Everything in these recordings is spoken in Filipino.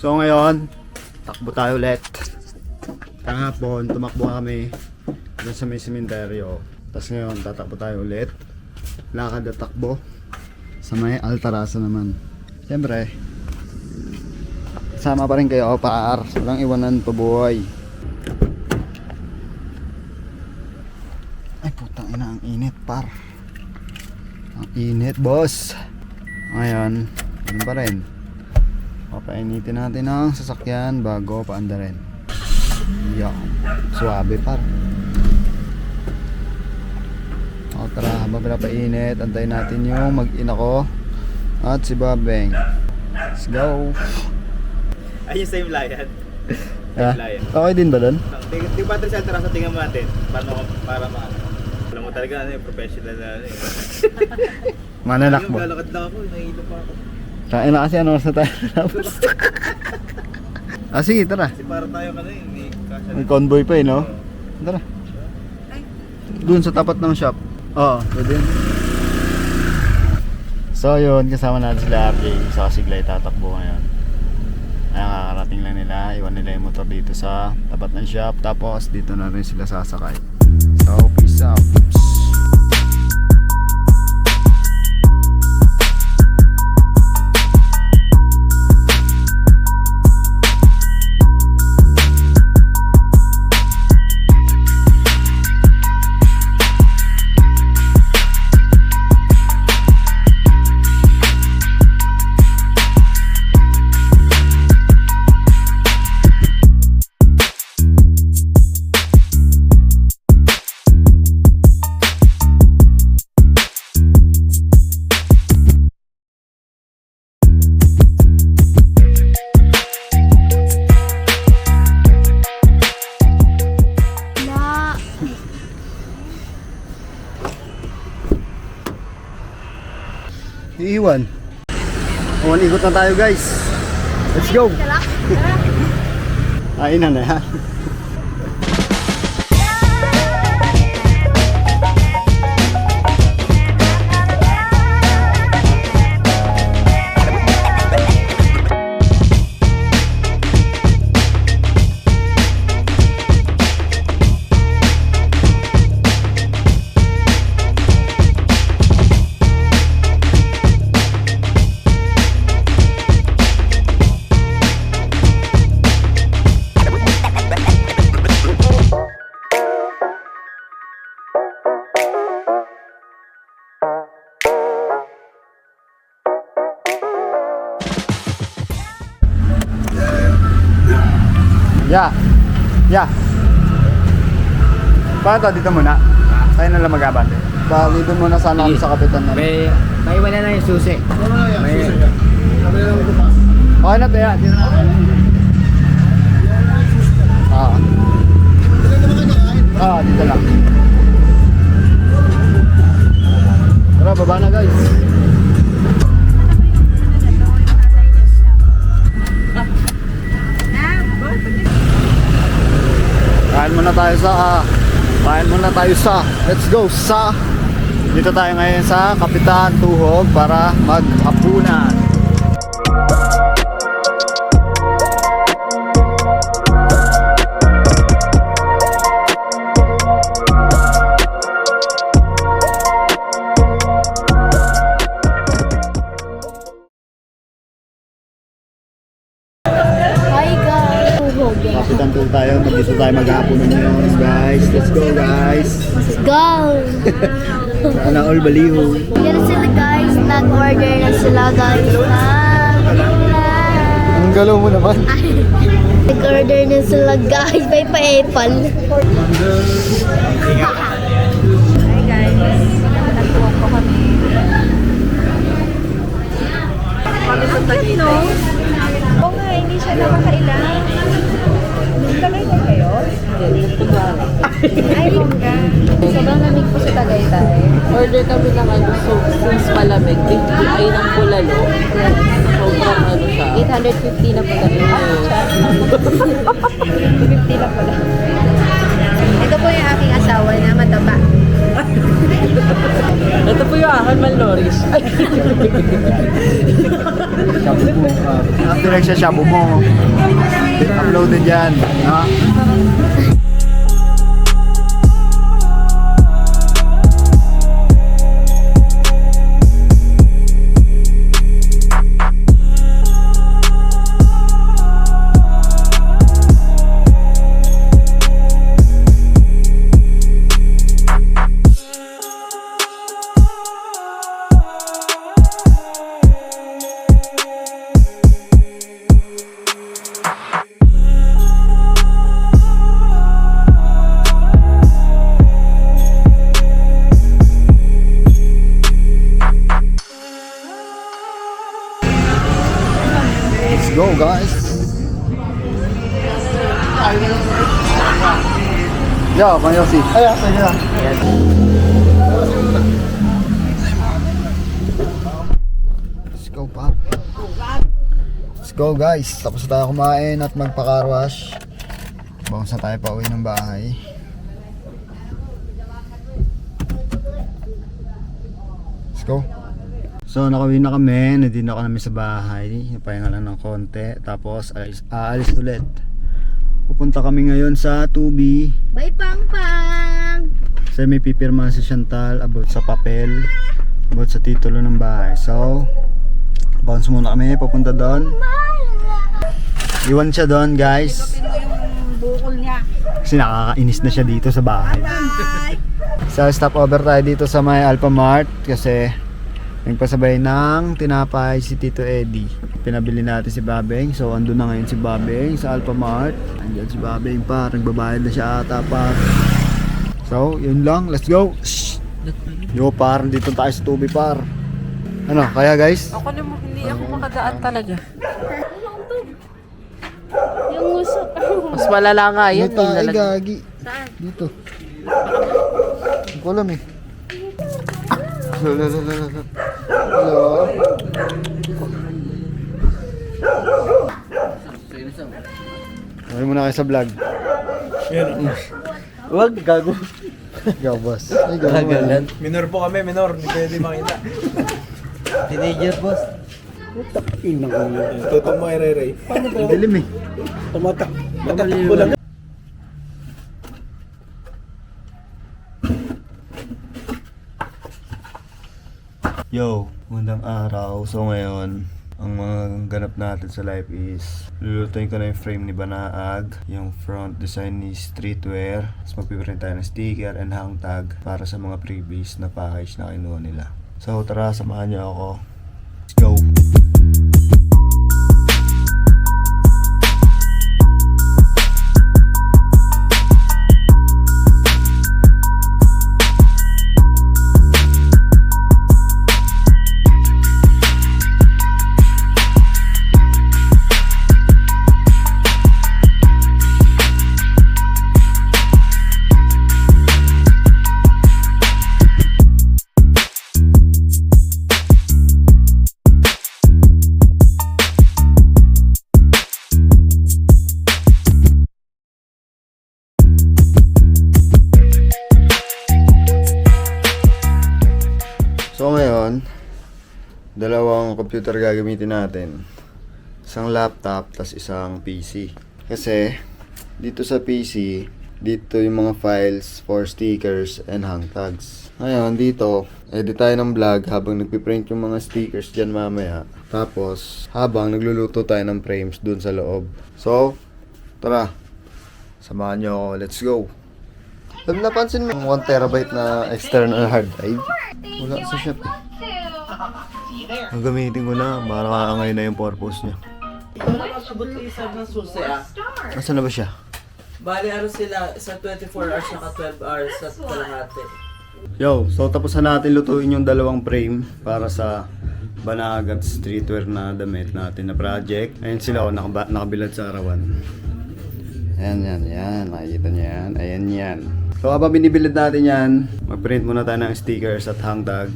So ngayon, takbo tayo ulit. Kahapon, tumakbo kami doon sa may sementeryo. Tapos ngayon, tatakbo tayo ulit. Lakad at takbo sa may Altarasa naman. Siyempre, sama pa rin kayo, par. Walang iwanan pa buhay. Ay putang ina, ang init par. Ang init boss. Ngayon, ano pa rin, papainitin natin ang sasakyan bago paandarin. Yan, suwabe par. O tara, habang pinapainit, antayin natin yung mag-ina ko at si Babeng. Let's go. Ay, yung same layan. Yeah. Layan. Okay din ba doon? Di ba sa Altarasa, tingnan mo natin. Para alam mo talaga, ano yung professional na ano eh. Mananak Yung mo. lalakad lang ako, nahihilo pa ako. Kain na kasi ano oras na tayo tapos. Ah sige, tara. Kasi para tayo ka na eh, hindi kasya May convoy pa eh, no? Tara. Doon sa tapat ng shop. Oo, pwede yun. So yun, kasama natin sila RJ. Sa Kasiglay tatakbo ngayon. Ay, kakarating lang nila. Iwan nila yung motor dito sa tapat ng shop. Tapos dito na rin sila sasakay. So, peace out. Iiwan. One ikot na tayo guys. Let's go. Ayun na yan. Yeah. Paano dito muna? Tayo na lang mag-abante. Bali doon muna sana kami sa kapitan na. May iwan na lang yung susi. May... Okay na tayo. Dito na. Dito lang. Tara, baba na guys. Kain muna tayo sa let's go sa dito tayo ngayon sa Kapitan Tuhog para maghapunan. Kapitan Tuhog tayo, dito tayo maghapunan ngayon guys. Let's go guys. Let's go! Sana all baliho. Yan na sila guys, nag-order na sila guys. Ang galaw mo naman. Nag-order na sila guys, may pa-apple. Hi guys, nagtuwag po kami. Kami sa Tagaytay. Oo nga, hindi siya nakakailan. Tagaytay kayo? Ay, bongga. Sobrang lamig po sa Tagaytay. Order kami ng ano, so since malamig, ay ng bulalo. Sobrang ano siya. 850 na po kami. 50 na pala. Ito po yung aking asawa na mataba. Ito po yung akin, Malloris. Ay, Direct sa shabu mo. Uploaded yan. Ha? Let's go, guys. Yo, Bang Yossi. Ay, pwede na. Let's go, pa. Let's go, guys. Tapos na tayo kumain at magpa-carwash. Bounce na tayo pa uwi ng bahay. Let's go. So nakauwi na kami, nandito na kami sa bahay, pahinga lang ng konti, tapos aalis ulit. Pupunta kami ngayon sa 2B. Bye, Pang Pang! Kasi may pipirma si Chantal about sa papel, about sa titulo ng bahay. So, bounce muna kami, pupunta doon. Iwan siya doon, guys. Kasi nakakainis na siya dito sa bahay. So, stop over tayo dito sa may Alphamart kasi nagpasabay ng tinapay si Tito Eddie. Pinabili natin si Babeng. So andun na ngayon si Babeng sa Alphamart. Andiyan si Babeng pa. Nagbabayad na siya ata pa. So yun lang. Let's go. Shhh. Yo par. Dito tayo sa tubi par. Ano kaya guys? ako naman, hindi ako makadaan talaga. Yung usok. Mas malala nga yan. Dito ay Nilalag- gagi. Dito. Hindi ko alam eh. Hello. Okay muna kayo sa vlog. Wag, gago. Go boss. Ay gago. Minor po kami, minor. Hindi pwede makita. Teenager, boss. Totoo mo, Ere. Ang dilim eh. Tatakbo lang. Yo, magandang araw. So ngayon, ang mga ganap natin sa life is lulutuin ko na yung frame ni Banaag, yung front design ni Streetwear, tapos magpiprint tayo ng sticker and hang tag para sa mga previous na package na kinuha nila. So tara, samahan niyo ako. Let's go! So ngayon, dalawang computer gagamitin natin. Isang laptop, tas isang PC. Kasi, dito sa PC, dito yung mga files for stickers and hang tags. Ngayon, dito, edit tayo ng vlog habang nagpiprint yung mga stickers dyan mamaya. Tapos, habang nagluluto tayo ng frames dun sa loob. So, tara, samahan nyo ako. Let's go! Alam, napansin mo yung 1 terabyte na external hard drive? Wala sa shop eh. Ang gamitin ko na, para makakangay na yung purpose niya. Nakasabot sa isa ng susi ah. Nasaan na ba siya? Bali ano sila, sa 24 hours naka 12 hours at kalahati. Yo, so tapos na natin lutuin yung dalawang frame para sa Banaag at Streetwear na damit natin na project. Ayun sila oh, nakabilad sa arawan. Ayan. Makikita niyo yan. Ayan yan. So habang binibilid natin yan, mag-print muna tayo ng stickers at hang tag.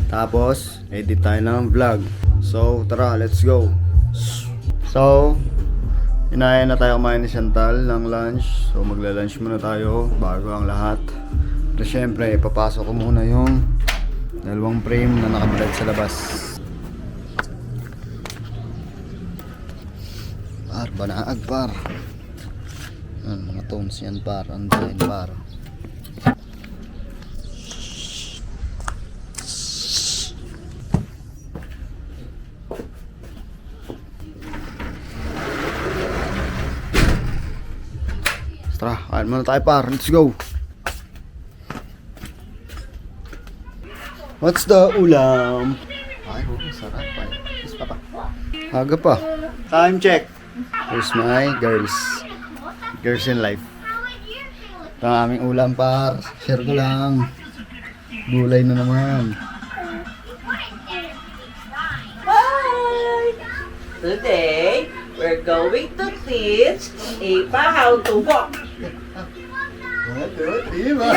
Tapos, edit tayo ng vlog. So, tara, let's go. So, Inaya na tayo kumain ni Chantal ng lunch. So magla-lunch muna tayo bago ang lahat. Pero syempre, ipapasok ko muna yung dalawang frame na nakabilad sa labas. Par, banaag par. Yan, mga tones yan par. Andahin par. Tara, kain muna tayo par. Let's go. What's the ulam? Ay, sarap pa. Yes, papa. Aga pa. Time check. Here's my girls. Girls in life. Ito ang aming ulam par. Share ko lang. Gulay na naman. Today, we're going to teach Eva how to walk. 1, 2, 3, ba?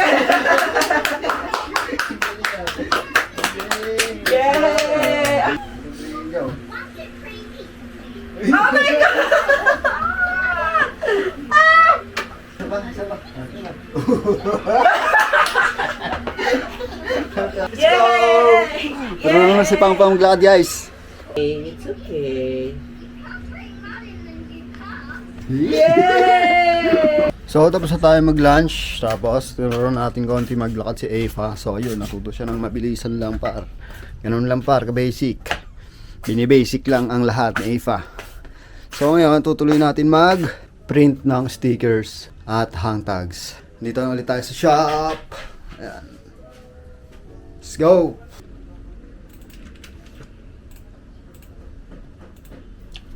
Yay! Go. Oh my God! Yay! Pero naman si Pang Pang glad guys. It's okay. So tapos na tayo mag-lunch. Tapos turuan natin konti maglakad si Eva. So ayun, natuto siya ng mabilisan lang par. Ganun lang par, ka-basic. Bini-basic lang ang lahat ni Eva. So ngayon, tutuloy natin mag-print ng stickers at hang tags. Dito na ulit tayo sa shop. Ayan. Let's go!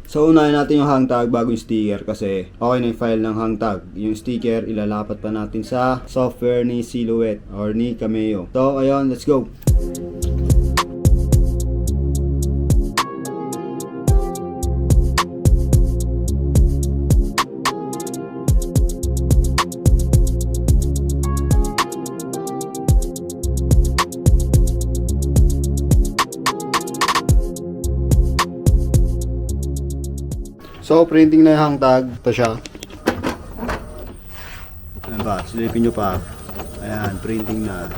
So unahin natin yung hang tag bago yung sticker kasi okay na yung file ng hang tag. Yung sticker ilalapat pa natin sa software ni Silhouette or ni Cameo. So ayun, let's go! So, printing na yung hang tag. Ito siya. Ayan ba? Silipin nyo pa. Ayan, printing na.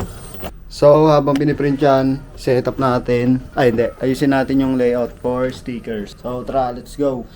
So, habang piniprint yan, set up natin. Ay, hindi. Ayusin natin yung layout for stickers. So, tara, let's go.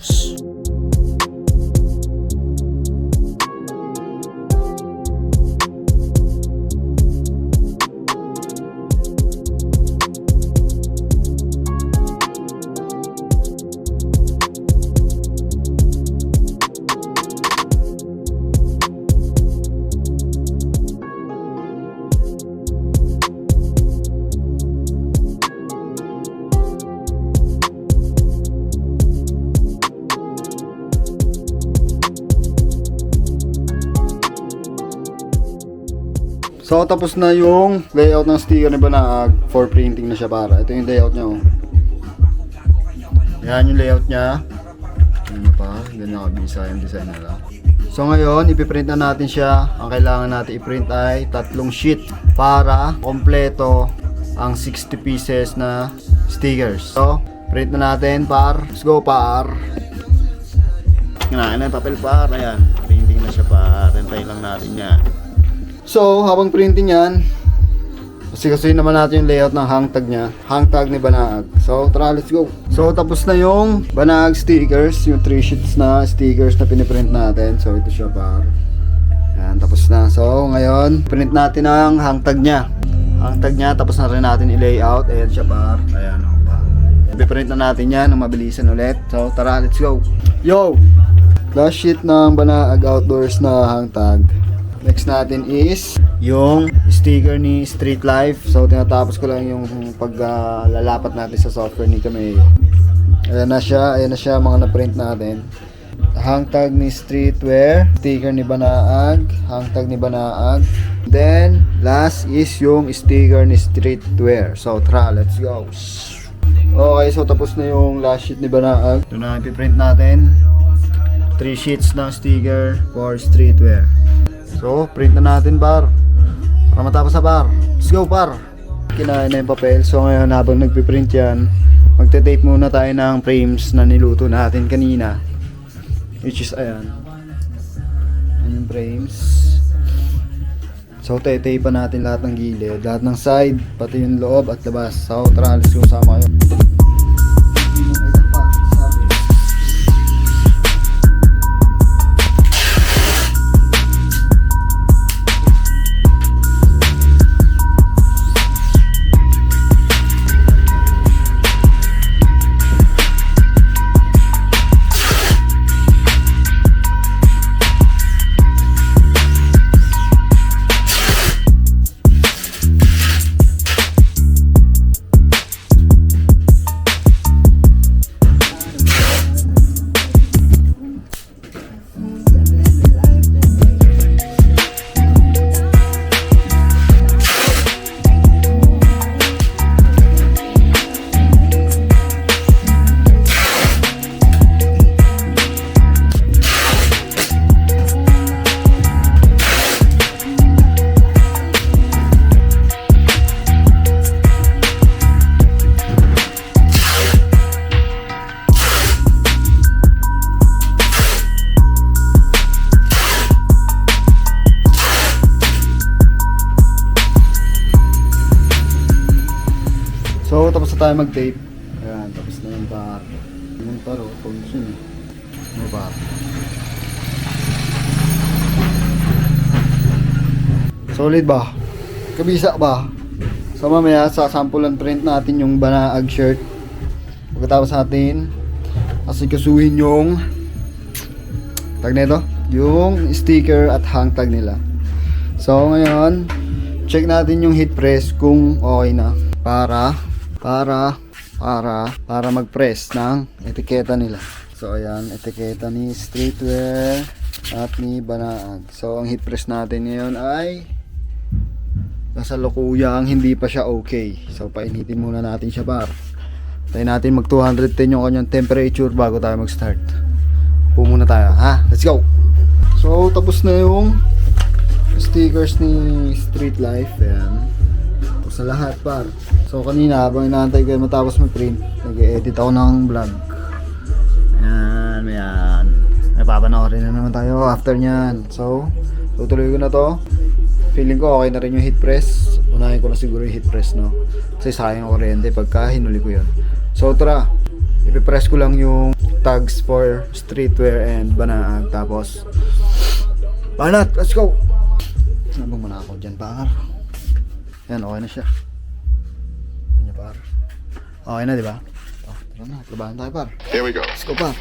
So tapos na yung layout ng sticker ni Banaag for printing na siya para. Ito yung layout niya oh. Yan yung layout niya. Ano pa? Ganyan kabisa yung design nila. So ngayon, ipiprint na natin siya. Ang kailangan natin i-print ay 3 sheet para kompleto ang 60 pieces na stickers. So, print na natin par. Let's go par. Kinain na yung papel par. Ayan, printing na siya par. Rentay lang natin yan. So, habang printing yan, kasi naman natin yung layout ng hang tag niya. Hang tag ni Banaag. So, tara, let's go. So, tapos na yung Banaag stickers. Yung 3 sheets na stickers na piniprint natin. So, ito siya par. Yan, tapos na. So, ngayon, print natin ang hang tag niya. Hang tag niya, tapos na rin natin i-layout. Ayan siya par. Ayan o par. Ipiprint na natin yan ng mabilisan ulit. So, tara, let's go. Yo! Last sheet ng Banaag Outdoors na hang tag. Next natin is yung sticker ni Street Life. So tinatapos ko lang yung paglalapat natin sa software ni Cameo. Ayan na siya mga na-print natin. Hang tag ni Streetwear, sticker ni Banaag, hang tag ni Banaag. Then last is yung sticker ni Streetwear. So tara, let's go. Okay, so tapos na yung last sheet ni Banaag. Ito na ipiprint natin. 3 sheets ng sticker for Streetwear. So, print na natin par. Para matapos na par. Let's go par. Kinain na yung papel. So ngayon habang nagpiprint yan, magte-tape muna tayo ng frames na niluto natin kanina. Which is, ayan. Ayan yung frames. So, tetay pa natin lahat ng gilid, lahat ng side, pati yung loob at labas. So, tara, alis ko sama kayo. So, tapos na tayo mag-tape. Ayan, tapos na yung par. Yung paro, position eh. Ano par? Solid ba? Kabisa ba? So, mamaya, sasampulan print natin yung banaag shirt. Pagkatapos natin, asikasuhin yung tag nito, yung sticker at hang tag nila. So, ngayon, check natin yung heat press kung okay na. Para mag-press ng etiketa nila. So ayan, etiketa ni streetwear at ni banaag. So ang heat press natin ngayon ay nasa lukuyang hindi pa siya okay. So painitin muna natin siya par. Tayo natin mag 210 yung kanyang temperature bago tayo mag-start. Upo muna tayo, ha? Let's go! So tapos na yung stickers ni Street Life. Ayan. Sa lahat par. So kanina habang inaantay ko matapos mag-print, nag-edit ako ng vlog. Ayan. May papanoorin na naman tayo after nyan. So, tutuloy ko na to. Feeling ko okay na rin yung heat press. Unahin ko na siguro yung heat press, no? Kasi sayang ang kuryente pagka hinuli ko yun. So tara, ipipress ko lang yung tags for streetwear and banaag. Tapos, banat, let's go! Nabang muna ako dyan par. Yan, okay na siya. Yan niya par. Okay na, di ba? Oh, tara na, labahan tayo par. Here we go. Let's go par.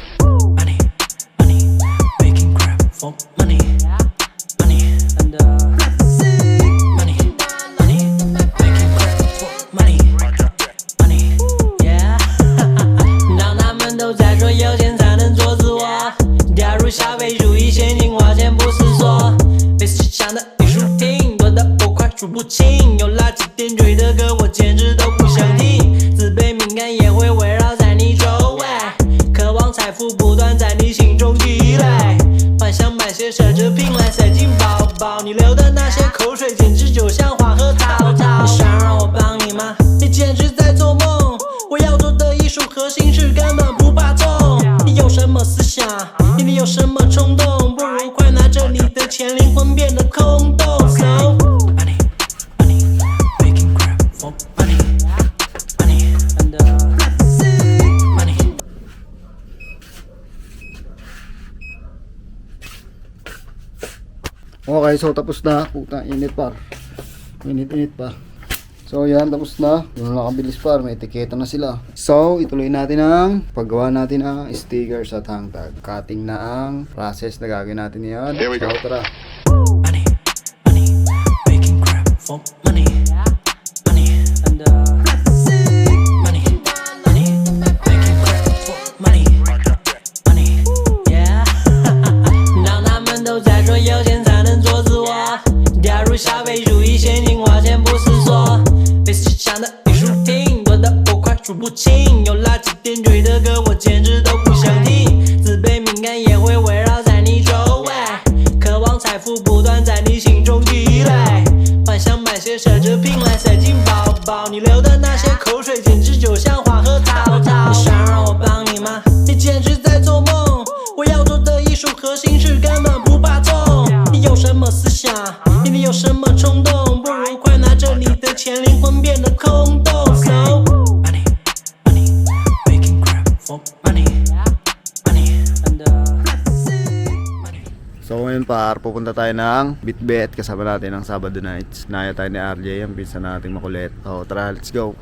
Money, money, making crap for money, money, and money, money, making crap for money, money, yeah. 让他们都在说有钱才能做自我，掉入消费主义陷阱，花钱不思索，被市场的艺术厅多得我快数不清，有垃圾点缀的歌我简直都不想听，自卑敏感也会围绕在你周围。渴望财富不断在你心中积累，幻想买些奢侈品来塞进包包，你流的那些口水简直就像花和滔滔。你想让我帮你吗？你简直在做梦。我要做的艺术核心是根本不怕痛。你有什么思想？你有什么冲动？不如快拿着你的钱，灵魂变得空洞。So money, money, making crap for money, money, and money. Okay, so tapos na. Puta, init par. Init pa. So yan, tapos na. Yung nakabilis par, may etiketa na sila. So, ituloy natin ang paggawa natin ang stickers at hang tag. Cutting na ang process na gagawin natin yan. Here we go. So, tara. Money, money, making crap for money, money, and money, money, making crap for money, money, yeah. 让他们都在说有钱才能做自我，掉入消费主义陷阱，花钱不思索，被市场的艺术厅多得我快数不清，有垃圾点缀的歌我简直都不想听，自卑敏感也会围绕在你周围，渴望财富不断在你心中积累，幻想买些奢侈根本不怕痛。你有什么思想？你有什么冲动？不如快拿着你的钱，灵魂变得空洞。So money, money, making crap for money, money, and So ngayon par, pupunta tayo ng Bitbit. Kasama natin ang Sabado Nights. Naya tayo ni RJ, ang pinsan nating makulit. So tara, let's go.